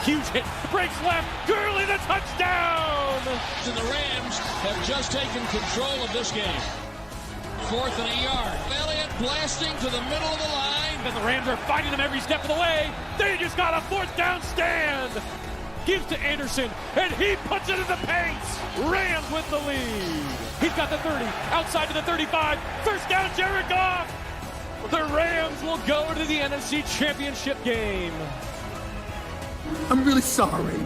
Huge hit, breaks left, Gurley the touchdown! And the Rams have just taken control of this game. 4th and a yard. Elliott blasting to the middle of the line. And the Rams are fighting him every step of the way. They just got a 4th down stand. Gives to Anderson, and he puts it in the paint. Rams with the lead. He's got the 30, outside to the 35. First down, Jared Goff. The Rams will go to the NFC Championship game. I'm really sorry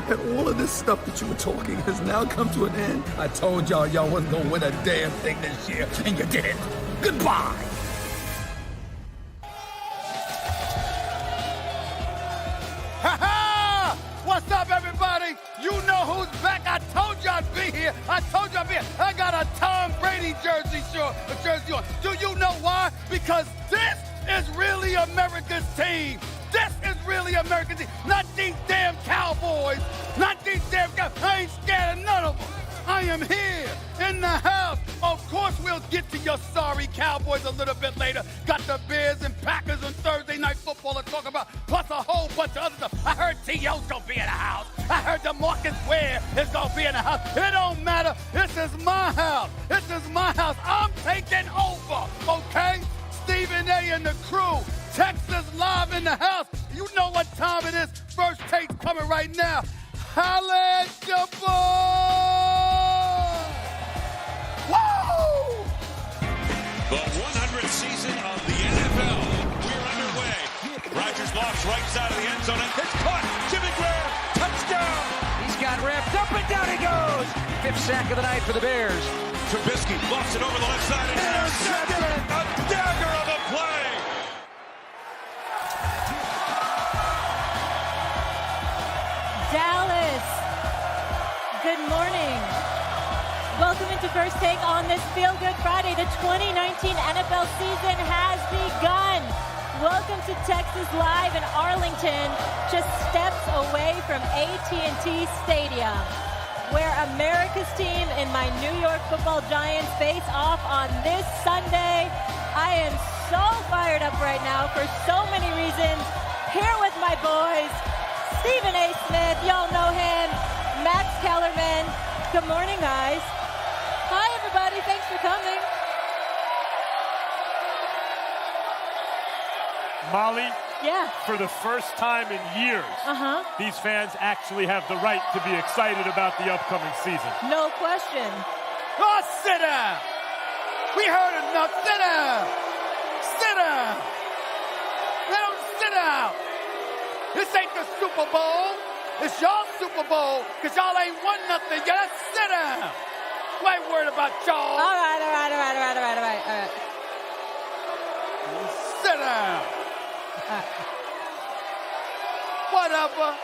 that all of this stuff that you were talking has now come to an end. I told y'all wasn't gonna win a damn thing this year, and you did it. Goodbye. Ha-ha! What's up, everybody? You know who's back. I told you I'd be here. I got a Tom Brady jersey on. Do you know why? Because this is really America's team. This is really America's team. Not these damn Cowboys. I ain't scared of none of them. I am here in the house. Of course, we'll get to your sorry Cowboys a little bit later. Got the Bears and Packers on Thursday Night Football to talk about, plus a whole bunch of other stuff. I heard T.O.'s gonna be in the house. I heard DeMarcus Ware is gonna be in the house. It don't matter. This is my house. I'm taking over, okay? Stephen A. and the crew. Texas live in the house. You know what time it is. First Take's coming right now. Holla at your boy! Woo! The 100th season of the NFL. We're underway. Rodgers lofts right side of the end zone, and it's caught. Jimmy Graham, touchdown! He's got wrapped up and down he goes. 5th sack of the night for the Bears. Trubisky lofts it over the left side and intercepted. A dagger of a play. Dallas, good morning. Welcome into First Take on this Feel Good Friday. The 2019 NFL season has begun. Welcome to Texas Live in Arlington, just steps away from AT&T Stadium, where America's team and my New York Football Giants face off on this Sunday. I am so fired up right now for so many reasons. Here with my boys, Stephen A. Smith, y'all know him, Max Kellerman. Good morning, guys. Hi, everybody. Thanks for coming. Molly, Yeah. for the first time in years, these fans actually have the right to be excited about the upcoming season. No question. Oh, sit down. We heard enough. Sit down. Sit down. Let them sit down. This ain't the Super Bowl. It's y'all Super Bowl, because y'all ain't won nothing yet. Let's sit down. I ain't worried about y'all. All right. Sit down. Whatever.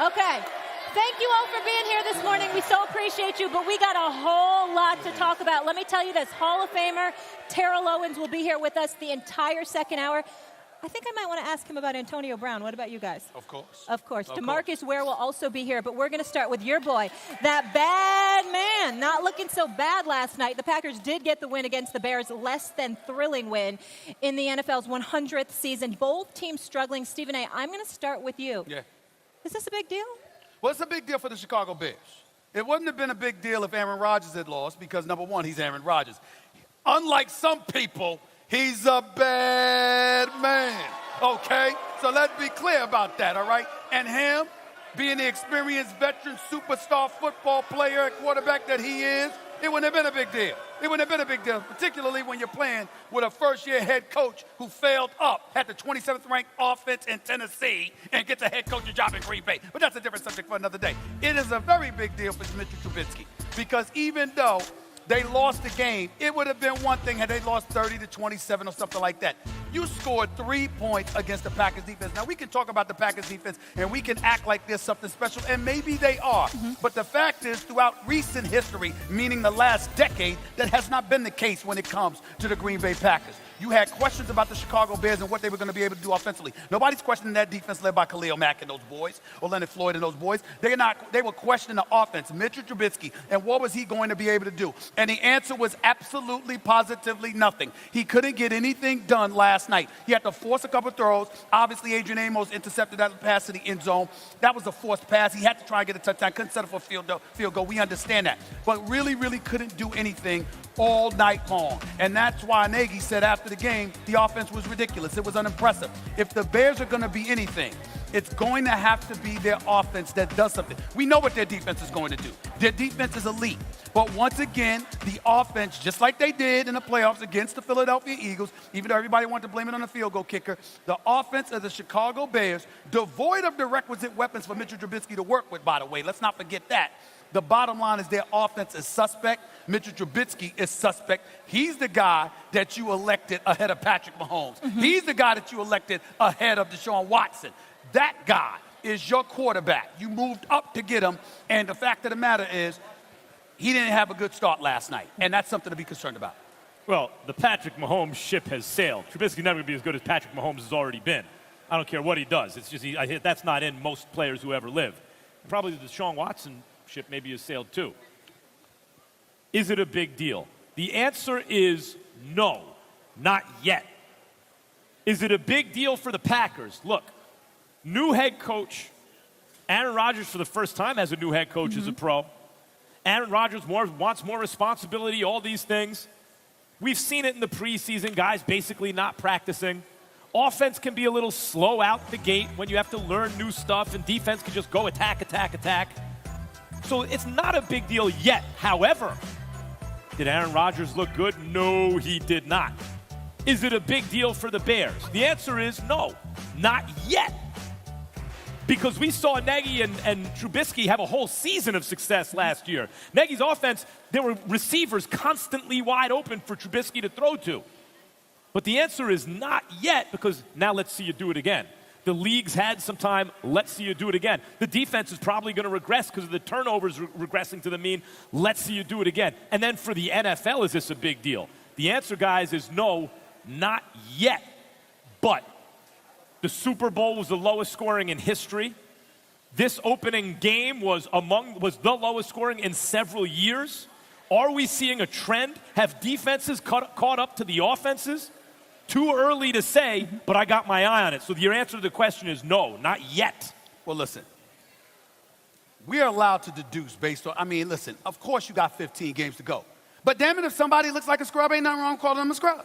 Okay. Thank you all for being here this morning. We so appreciate you, but we got a whole lot to talk about. Let me tell you this. Hall of Famer Terrell Owens will be here with us the entire second hour. I think I might want to ask him about Antonio Brown. What about you guys? Of course. DeMarcus Ware will also be here, but we're going to start with your boy, that bad man. Not looking so bad last night. The Packers did get the win against the Bears, less than thrilling win in the NFL's 100th season. Both teams struggling. Stephen A., I'm going to start with you. Yeah. Is this a big deal? Well, it's a big deal for the Chicago Bears. It wouldn't have been a big deal if Aaron Rodgers had lost because, number one, he's Aaron Rodgers. Unlike some people, he's a bad man, okay? So let's be clear about that, all right? And him, being the experienced veteran superstar football player at quarterback that he is, it wouldn't have been a big deal. It wouldn't have been a big deal, particularly when you're playing with a first-year head coach who failed up, had the 27th ranked offense in Tennessee, and gets a head coaching job in Green Bay. But that's a different subject for another day. It is a very big deal for Mitchell Trubisky because even though they lost the game, it would have been one thing had they lost 30-27 or something like that. You scored 3 points against the Packers defense. Now, we can talk about the Packers defense, and we can act like there's something special, and maybe they are. But the fact is, throughout recent history, meaning the last decade, that has not been the case when it comes to the Green Bay Packers. You had questions about the Chicago Bears and what they were going to be able to do offensively. Nobody's questioning that defense led by Khalil Mack and those boys, or Leonard Floyd and those boys. They were questioning the offense, Mitchell Trubisky, and what was he going to be able to do? And the answer was absolutely, positively nothing. He couldn't get anything done last last night. He had to force a couple throws. Obviously, Adrian Amos intercepted that pass to the end zone. That was a forced pass. He had to try and get a touchdown. Couldn't settle for a field goal. We understand that. But really, really couldn't do anything all night long. And that's why Nagy said after the game, the offense was ridiculous. It was unimpressive. If the Bears are going to be anything, it's going to have to be their offense that does something. We know what their defense is going to do. Their defense is elite. But once again, the offense, just like they did in the playoffs against the Philadelphia Eagles, even though everybody wanted to blame it on the field goal kicker, the offense of the Chicago Bears, devoid of the requisite weapons for Mitchell Trubisky to work with, by the way. Let's not forget that. The bottom line is their offense is suspect. Mitchell Trubisky is suspect. He's the guy that you elected ahead of Patrick Mahomes. He's the guy that you elected ahead of Deshaun Watson. That guy is your quarterback. You moved up to get him, and the fact of the matter is he didn't have a good start last night, and that's something to be concerned about. Well, the Patrick Mahomes ship has sailed. Trubisky's never going to be as good as Patrick Mahomes has already been. I don't care what he does. It's just that's not in most players who ever live. Probably the Deshaun Watson ship maybe has sailed too. Is it a big deal? The answer is no, not yet. Is it a big deal for the Packers? Look, new head coach. Aaron Rodgers, for the first time, has a new head coach as a pro. Aaron Rodgers wants more responsibility, all these things. We've seen it in the preseason, guys basically not practicing. Offense can be a little slow out the gate when you have to learn new stuff, and defense can just go attack, attack, attack. So it's not a big deal yet. However, did Aaron Rodgers look good? No, he did not. Is it a big deal for the Bears? The answer is no, not yet. Because we saw Nagy and Trubisky have a whole season of success last year. Nagy's offense, there were receivers constantly wide open for Trubisky to throw to. But the answer is not yet, because now let's see you do it again. The league's had some time. Let's see you do it again. The defense is probably going to regress because of the turnovers regressing to the mean. Let's see you do it again. And then for the NFL, is this a big deal? The answer, guys, is no, not yet. But the Super Bowl was the lowest scoring in history. This opening game was the lowest scoring in several years. Are we seeing a trend? Have defenses caught up to the offenses? Too early to say, but I got my eye on it. So your answer to the question is no, not yet. Well, listen, we are allowed to deduce based on, listen, of course you got 15 games to go. But damn it, if somebody looks like a scrub, ain't nothing wrong calling them a scrub.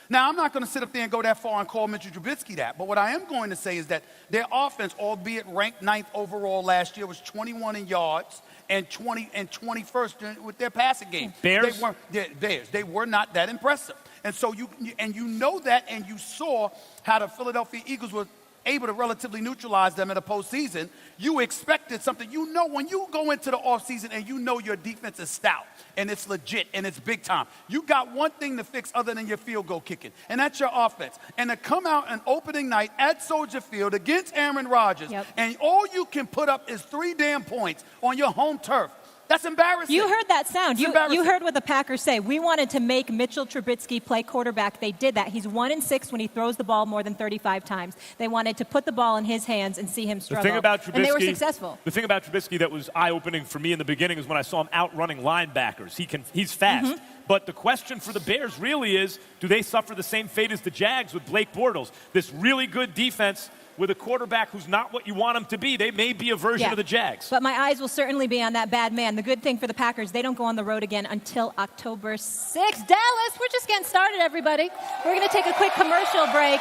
Now, I'm not going to sit up there and go that far and call Mitchell Trubisky that. But what I am going to say is that their offense, albeit ranked 9th overall last year, was 21 in yards and 21st with their passing game. Bears? They were not that impressive. And so you know that, and you saw how the Philadelphia Eagles were able to relatively neutralize them in the postseason. You expected something. You know when you go into the offseason and you know your defense is stout and it's legit and it's big time, you got one thing to fix other than your field goal kicking, and that's your offense. And to come out on opening night at Soldier Field against Aaron Rodgers, and all you can put up is 3 damn points on your home turf. That's embarrassing. You heard that sound. You heard what the Packers say. We wanted to make Mitchell Trubisky play quarterback. They did that. He's 1-6 when he throws the ball more than 35 times. They wanted to put the ball in his hands and see him struggle. The thing about Trubisky, and they were successful. The thing about Trubisky that was eye-opening for me in the beginning is when I saw him outrunning linebackers. He's fast. But the question for the Bears really is, do they suffer the same fate as the Jags with Blake Bortles? This really good defense with a quarterback who's not what you want him to be. They may be a version of the Jags. But my eyes will certainly be on that bad man. The good thing for the Packers, they don't go on the road again until October 6th. Dallas, we're just getting started, everybody. We're going to take a quick commercial break.